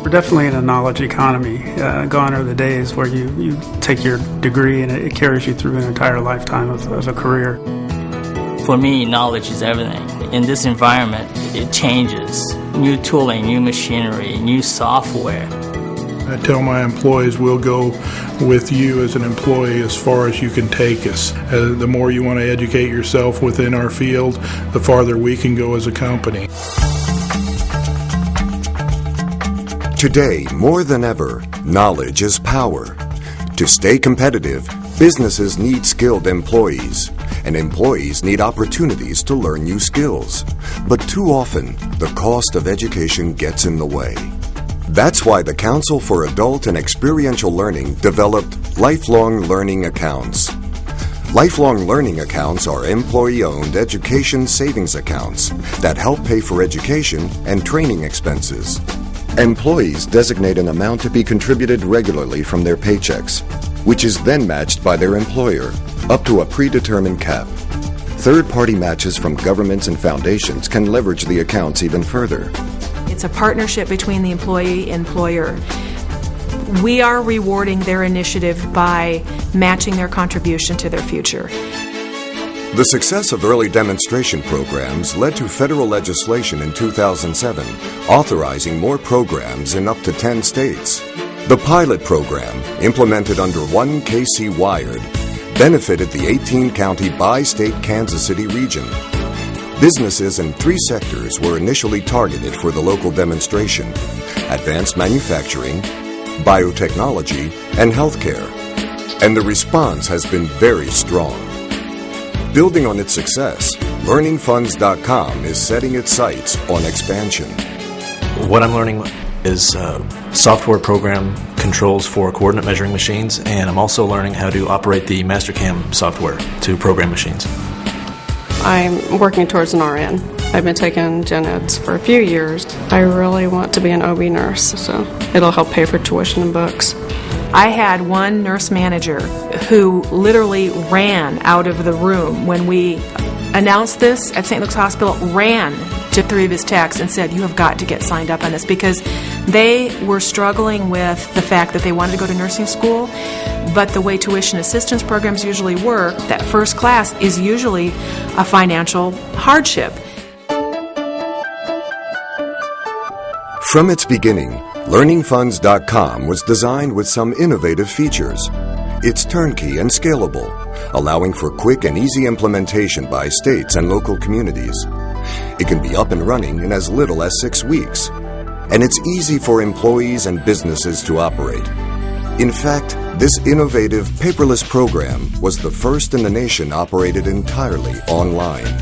We're definitely in a knowledge economy. Gone are the days where you take your degree and it carries you through an entire lifetime of a career. For me, knowledge is everything. In this environment, it changes. New tooling, new machinery, new software. I tell my employees we'll go with you as an employee as far as you can take us. The more you want to educate yourself within our field, the farther we can go as a company. Today, more than ever, knowledge is power. To stay competitive, businesses need skilled employees, and employees need opportunities to learn new skills. But too often, the cost of education gets in the way. That's why the Council for Adult and Experiential Learning developed Lifelong Learning Accounts. Lifelong Learning Accounts are employee-owned education savings accounts that help pay for education and training expenses. Employees designate an amount to be contributed regularly from their paychecks, which is then matched by their employer, up to a predetermined cap. Third-party matches from governments and foundations can leverage the accounts even further. It's a partnership between the employee and employer. We are rewarding their initiative by matching their contribution to their future. The success of early demonstration programs led to federal legislation in 2007 authorizing more programs in up to 10 states. The pilot program, implemented under 1 KC Wired, benefited the 18-county bi-state Kansas City region. Businesses in 3 sectors were initially targeted for the local demonstration: advanced manufacturing, biotechnology, and healthcare. And the response has been very strong. Building on its success, LearningFunds.com is setting its sights on expansion. What I'm learning is software program controls for coordinate measuring machines, and I'm also learning how to operate the Mastercam software to program machines. I'm working towards an RN. I've been taking gen eds for a few years. I really want to be an OB nurse, so it'll help pay for tuition and books. I had one nurse manager who literally ran out of the room when we announced this at St. Luke's Hospital, ran to 3 of his techs and said, "You have got to get signed up on this," because they were struggling with the fact that they wanted to go to nursing school, but the way tuition assistance programs usually work, that first class is usually a financial hardship. From its beginning, LearningFunds.com was designed with some innovative features. It's turnkey and scalable, allowing for quick and easy implementation by states and local communities. It can be up and running in as little as 6 weeks, and it's easy for employees and businesses to operate. In fact, this innovative paperless program was the first in the nation operated entirely online.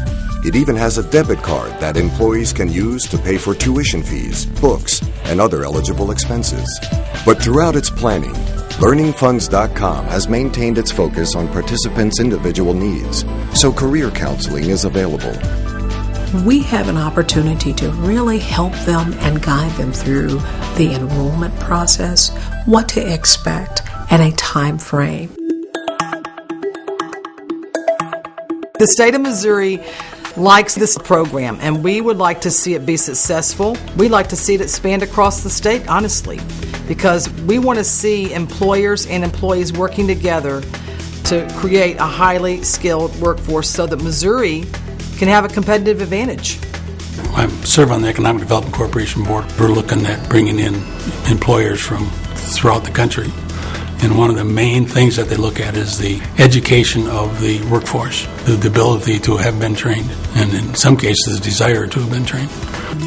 It even has a debit card that employees can use to pay for tuition fees, books, and other eligible expenses. But throughout its planning, LearningFunds.com has maintained its focus on participants' individual needs, so career counseling is available. We have an opportunity to really help them and guide them through the enrollment process, what to expect, and a time frame. The state of Missouri likes this program, and we would like to see it be successful. We'd like to see it expand across the state, honestly, because we want to see employers and employees working together to create a highly skilled workforce so that Missouri can have a competitive advantage. I serve on the Economic Development Corporation Board. We're looking at bringing in employers from throughout the country. And one of the main things that they look at is the education of the workforce, the ability to have been trained, and in some cases, the desire to have been trained.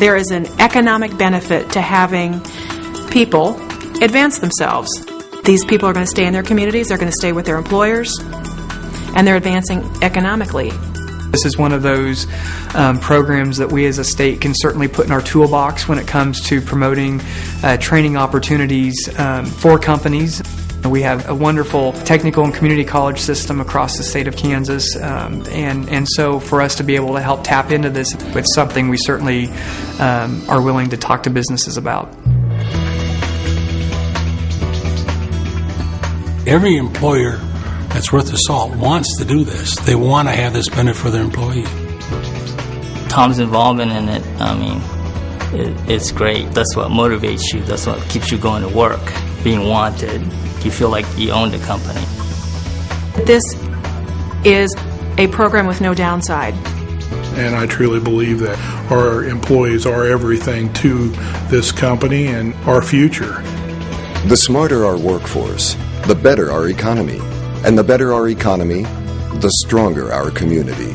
There is an economic benefit to having people advance themselves. These people are going to stay in their communities, they're going to stay with their employers, and they're advancing economically. This is one of those programs that we as a state can certainly put in our toolbox when it comes to promoting training opportunities for companies. We have a wonderful technical and community college system across the state of Kansas, and so for us to be able to help tap into this, it's something we certainly are willing to talk to businesses about. Every employer that's worth the salt wants to do this. They want to have this benefit for their employees. Tom's involvement in it, it's great. That's what motivates you. That's what keeps you going to work, being wanted. You feel like you own the company. This is a program with no downside. And I truly believe that our employees are everything to this company and our future. The smarter our workforce, the better our economy. And the better our economy, the stronger our community.